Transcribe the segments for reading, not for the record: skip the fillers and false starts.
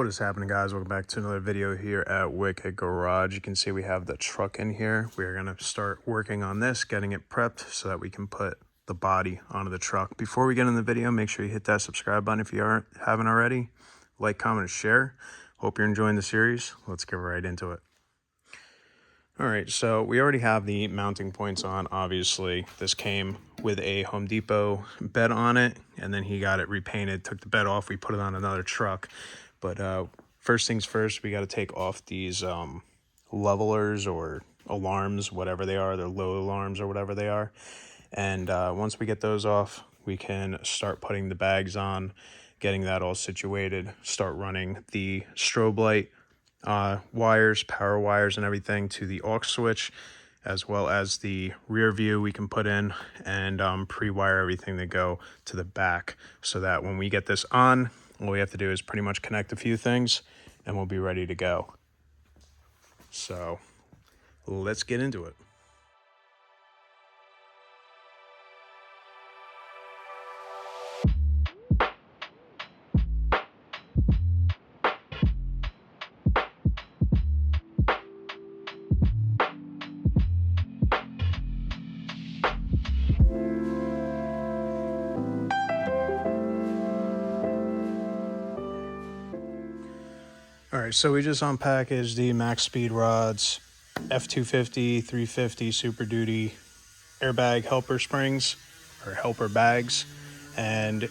What is happening, guys? Welcome back to another video here at Wicked Garage. You can see we have the truck in here. We're going to start working on this, getting it prepped so that we can put the body onto the truck. Before we get in the video, make sure you hit that subscribe button if you haven't already. Like, comment, and share. Hope you're enjoying the series. Let's get right into it. All right, so we already have the mounting points on. Obviously, this came with a Home Depot bed on it, and then he got it repainted, took the bed off, we put it on another truck. But first things first, we got to take off these levelers or alarms, whatever they are. They're low alarms or whatever they are. And once we get those off, we can start putting the bags on, getting that all situated, start running the strobe light wires, power wires, and everything to the aux switch, as well as the rear view we can put in, and pre-wire everything to go to the back so that when we get this on, all we have to do is pretty much connect a few things and we'll be ready to go. So let's get into it. All right, so we just unpackaged the max speed rods, F250, 350 Super Duty Airbag helper springs or helper bags, and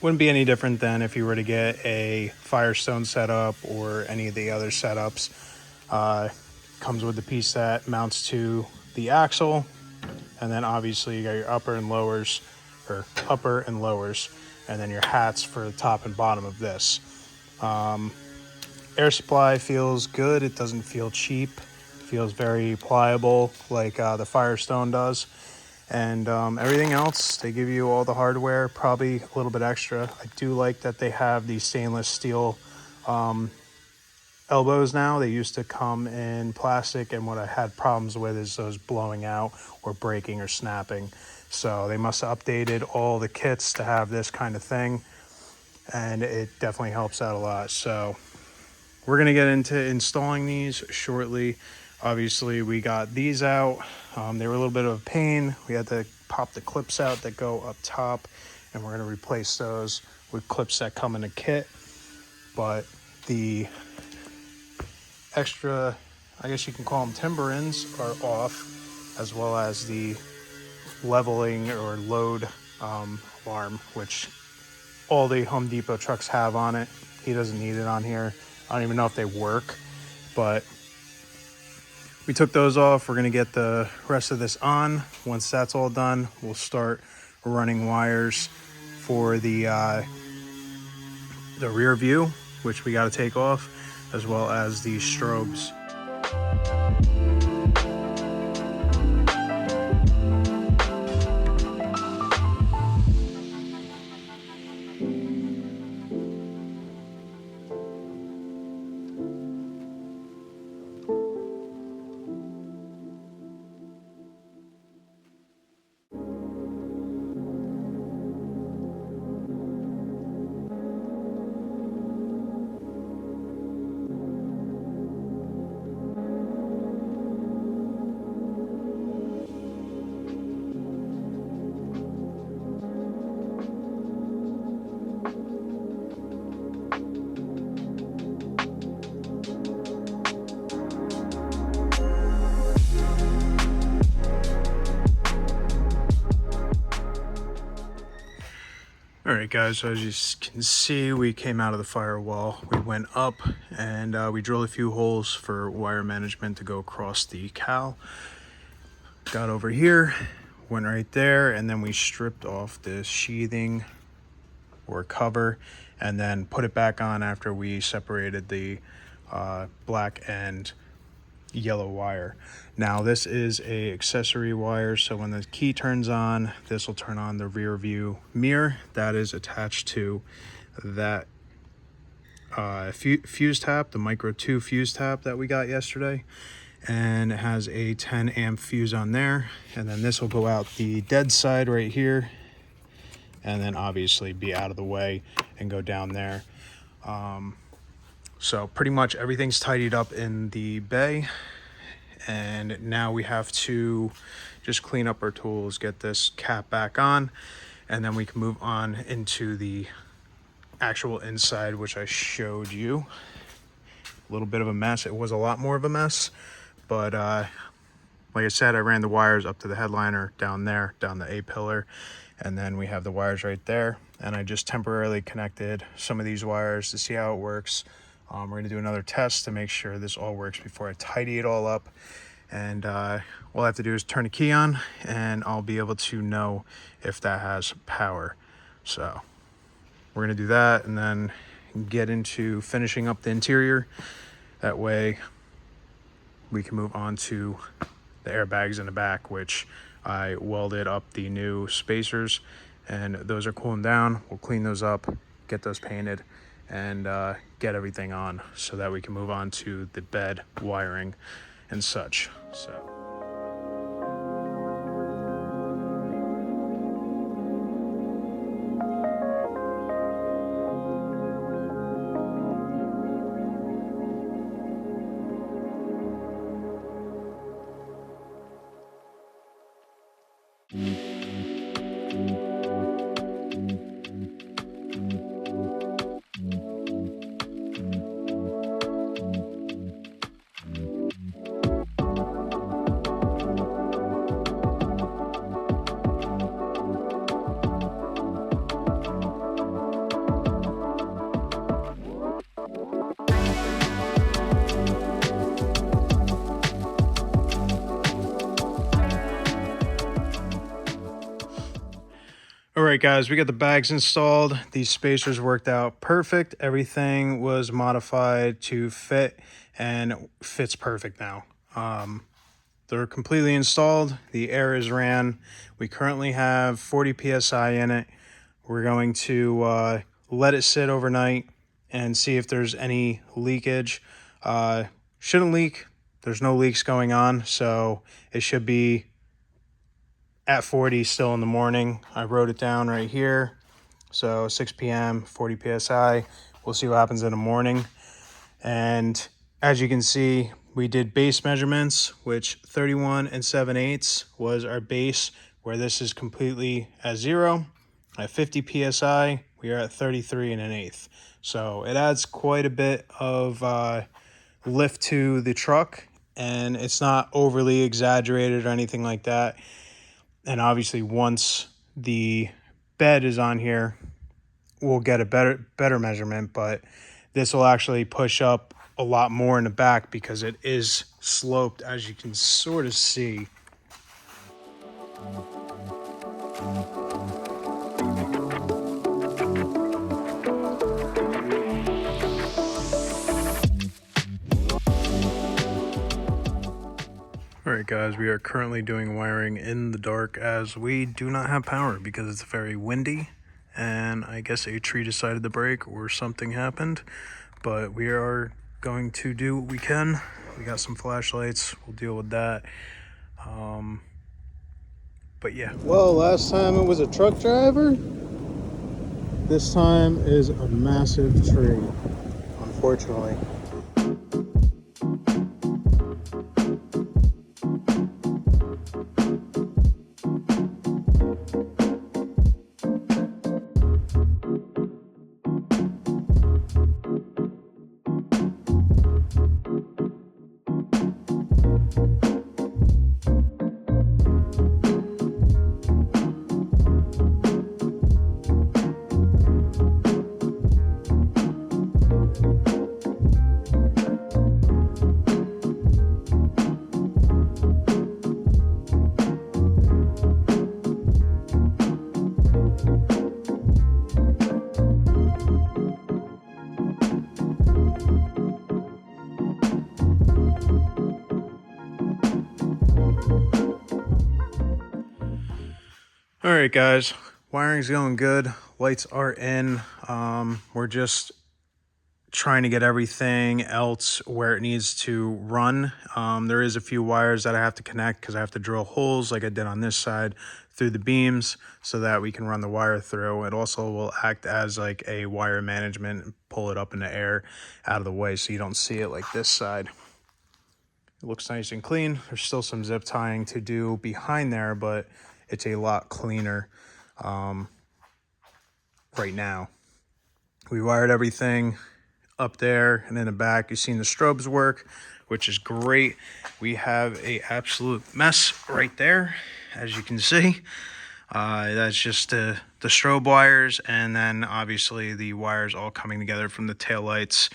wouldn't be any different than if you were to get a Firestone setup or any of the other setups. Comes with the piece that mounts to the axle, and then obviously you got your upper and lowers, and then your hats for the top and bottom of this. Air supply feels good. It doesn't feel cheap. It feels very pliable like the Firestone does. And everything else, they give you all the hardware, probably a little bit extra. I do like that they have these stainless steel elbows now. They used to come in plastic, and what I had problems with is those blowing out or breaking or snapping. So they must have updated all the kits to have this kind of thing, and it definitely helps out a lot. So we're going to get into installing these shortly. Obviously, we got these out. They were a little bit of a pain. We had to pop the clips out that go up top, and we're going to replace those with clips that come in a kit. But the extra, I guess you can call them timber ends, are off, as well as the leveling or load alarm, which all the Home Depot trucks have on it. He doesn't need it on here. I don't even know if they work, but we took those off. We're going to get the rest of this on. Once that's all done, we'll start running wires for the rear view, which we got to take off, as well as the strobes. All right, guys, so as you can see, we came out of the firewall. We went up and we drilled a few holes for wire management to go across the cowl. Got over here, went right there, and then we stripped off this sheathing or cover and then put it back on after we separated the black and yellow wire. Now this is a accessory wire, so when the key turns on, this will turn on the rear view mirror that is attached to that fuse tap, the micro 2 fuse tap that we got yesterday, and it has a 10 amp fuse on there, and then this will go out the dead side right here, and then obviously be out of the way and go down there. So pretty much everything's tidied up in the bay, and now we have to just clean up our tools, get this cap back on, and then we can move on into the actual inside, which I showed you. A little bit of a mess. It was a lot more of a mess, but like I said, I ran the wires up to the headliner down there, down the A-pillar, and then we have the wires right there, and I just temporarily connected some of these wires to see how it works. We're going to do another test to make sure this all works before I tidy it all up, and all I have to do is turn the key on, and I'll be able to know if that has power. So we're going to do that and then get into finishing up the interior. That way we can move on to the airbags in the back, which I welded up the new spacers, and those are cooling down. We'll clean those up, get those painted, and get everything on so that we can move on to the bed wiring and such. So all right, guys, we got the bags installed. These spacers worked out perfect. Everything was modified to fit and fits perfect now. They're completely installed. The air is ran. We currently have 40 PSI in it. We're going to let it sit overnight and see if there's any leakage. Shouldn't leak. There's no leaks going on, so it should be at 40 still in the morning. I wrote it down right here. So 6 p.m., 40 PSI. We'll see what happens in the morning. And as you can see, we did base measurements, which 31 7/8 was our base, where this is completely at 0. At 50 PSI, we are at 33 1/8. So it adds quite a bit of lift to the truck, and it's not overly exaggerated or anything like that. And obviously once the bed is on here, we'll get a better measurement, but this will actually push up a lot more in the back because it is sloped, as you can sort of see. All right, guys, we are currently doing wiring in the dark as we do not have power because it's very windy, and I guess a tree decided to break or something happened, but we are going to do what we can. We got some flashlights, we'll deal with that. But yeah. Well, last time it was a truck driver. This time is a massive tree, unfortunately. All right, guys, wiring's going good. Lights are in. We're just trying to get everything else where it needs to run. There is a few wires that I have to connect because I have to drill holes like I did on this side through the beams so that we can run the wire through. It also will act as like a wire management and pull it up in the air out of the way so you don't see it like this side. It looks nice and clean. There's still some zip tying to do behind there, but it's a lot cleaner right now. We wired everything up there, and in the back you've seen the strobes work, which is great. We have a absolute mess right there, as you can see. That's just the strobe wires, and then obviously the wires all coming together from the taillights,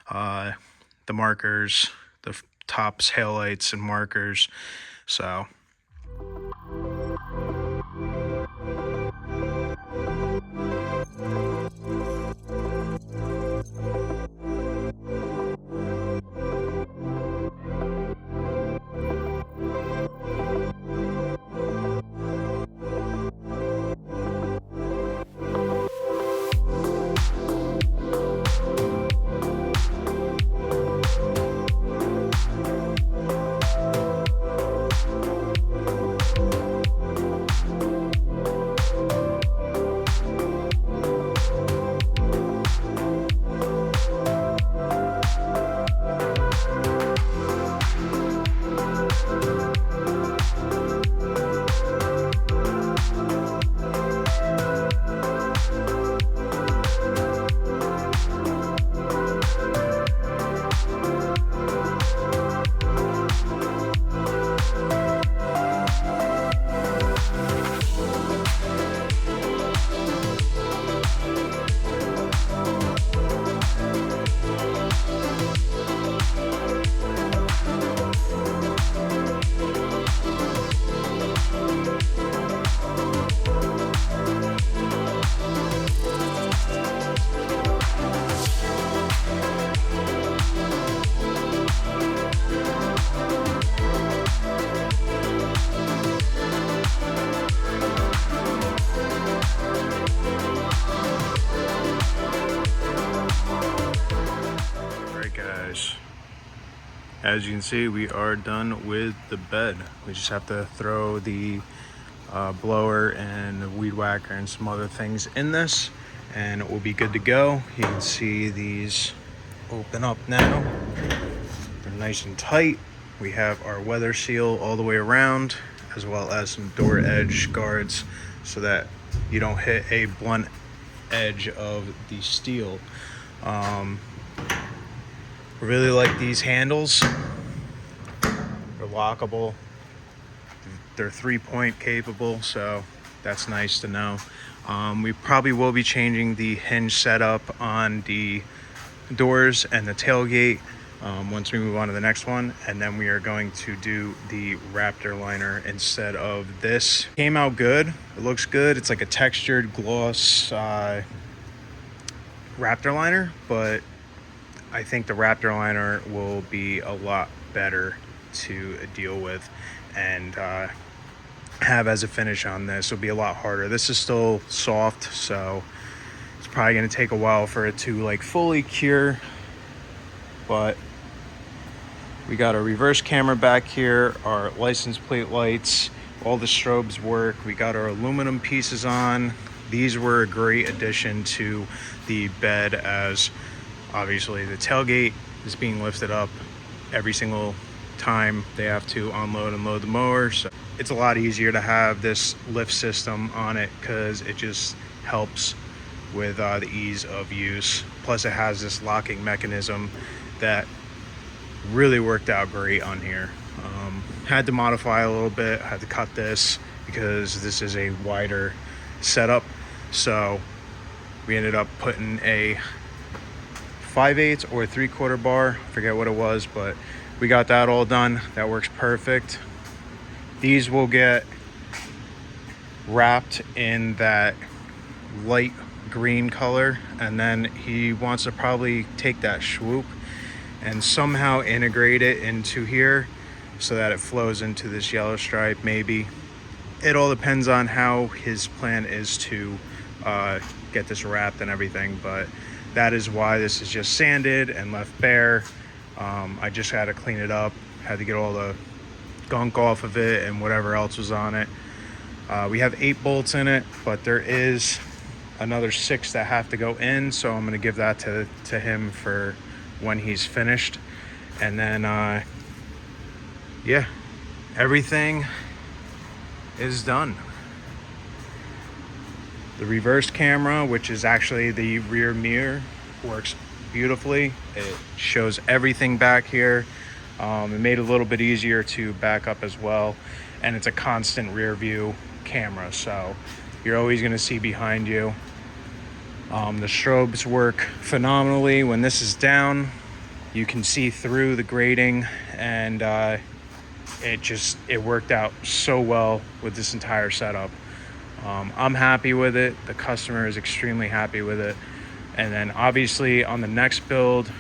the markers, the tops, taillights, and markers. So as you can see, we are done with the bed. We just have to throw the blower and the weed whacker and some other things in this, and it will be good to go. You can see these open up now. They're nice and tight. We have our weather seal all the way around, as well as some door edge guards so that you don't hit a blunt edge of the steel. Really like these handles. They're lockable. They're 3-point capable, so that's nice to know. We probably will be changing the hinge setup on the doors and the tailgate once we move on to the next one, and then we are going to do the Raptor liner instead of this. Came out good. It looks good. It's like a textured gloss Raptor liner, but I think the Raptor liner will be a lot better to deal with and have as a finish on this. It'll be a lot harder. This is still soft, so it's probably going to take a while for it to like fully cure, but we got our reverse camera back here, our license plate lights, all the strobes work. We got our aluminum pieces on. These were a great addition to the bed, as obviously the tailgate is being lifted up every single time they have to unload and load the mower. So it's a lot easier to have this lift system on it because it just helps with the ease of use. Plus it has this locking mechanism that really worked out great on here. Had to modify a little bit, had to cut this because this is a wider setup. So we ended up putting a 5/8 or 3/4 bar, forget what it was, but we got that all done. That works perfect. These will get wrapped in that light green color, and then he wants to probably take that swoop and somehow integrate it into here so that it flows into this yellow stripe. Maybe it all depends on how his plan is to get this wrapped and everything, but that is why this is just sanded and left bare. I just had to clean it up, had to get all the gunk off of it and whatever else was on it. We have 8 bolts in it, but there is another 6 that have to go in, so I'm going to give that to him for when he's finished. And then yeah, everything is done. The reverse camera, which is actually the rear mirror, works beautifully. It shows everything back here. It made it a little bit easier to back up as well, and it's a constant rear view camera, so you're always going to see behind you. The strobes work phenomenally. When this is down, you can see through the grating, and it worked out so well with this entire setup. I'm happy with it. The customer is extremely happy with it. And then obviously on the next build,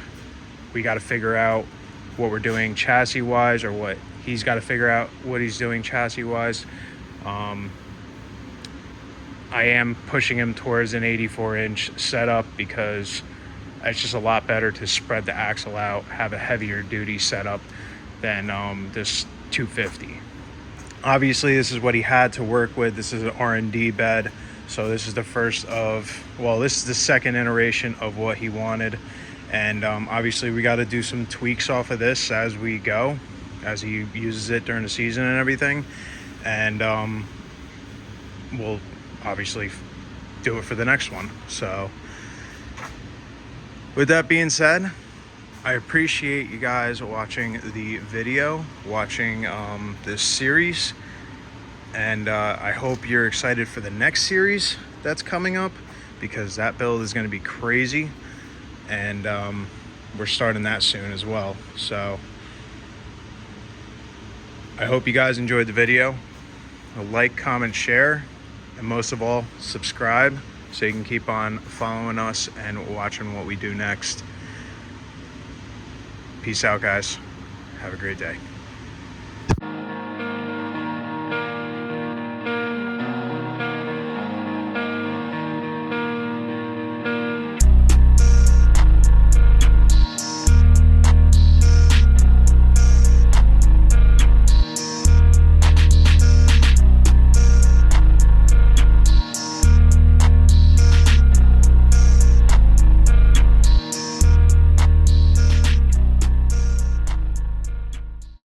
we got to figure out what we're doing chassis wise, or what he's got to figure out what he's doing chassis wise. I am pushing him towards an 84-inch setup because it's just a lot better to spread the axle out, have a heavier duty setup than this 250. Obviously, this is what he had to work with. This is an R&D bed, so this is the this is the second iteration of what he wanted. And obviously, we got to do some tweaks off of this as we go, as he uses it during the season and everything. And we'll obviously do it for the next one. So with that being said, I appreciate you guys watching the video, watching this series, and I hope you're excited for the next series that's coming up, because that build is going to be crazy, and we're starting that soon as well. So I hope you guys enjoyed the video. Like, comment, share, and most of all, subscribe so you can keep on following us and watching what we do next. Peace out, guys. Have a great day.